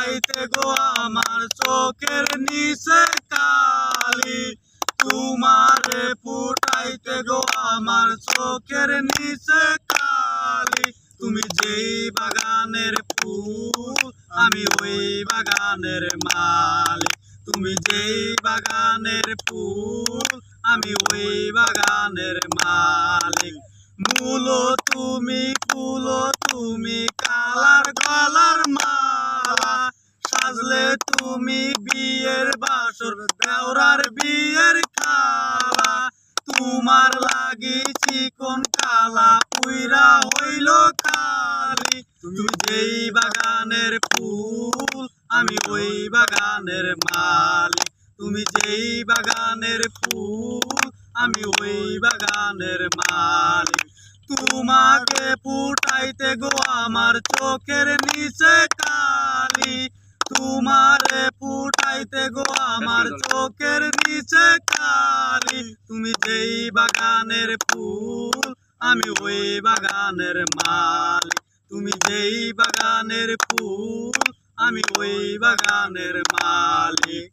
ফুটাইতে গো আমার চোখের নিচে কালি, তোমারে ফুটাইতে গো আমার চোখের নিচে কালি। তুমি যেই বাগানের ফুল আমি ওই বাগানের মালিক, তুমি যেই বাগানের ফুল আমি ওই বাগানের মালিক। মূল তুমি ফুল তুমি কালার গলার মালা, সাজলে তুমি বিয়ের বাসর দেওরার বিয়ের খালা। তোমার লাগি চিকন কালা পুইরা হইল খালি, তুমি যেই বাগানের ফুল আমি ওই বাগানের মালিক, তুমি যেই বাগানের ফুল আমি ওই বাগানের মালিক। তোমাকে ফুটাইতে গো আমার চোখের নিচে কালি, তোমারে ফুটাইতে গো আমার চোখের নিচে কালি। তুমি যেই বাগানের ফুল আমি ওই বাগানের মালিক, তুমি যেই বাগানের ফুল আমি ওই বাগানের মালিক।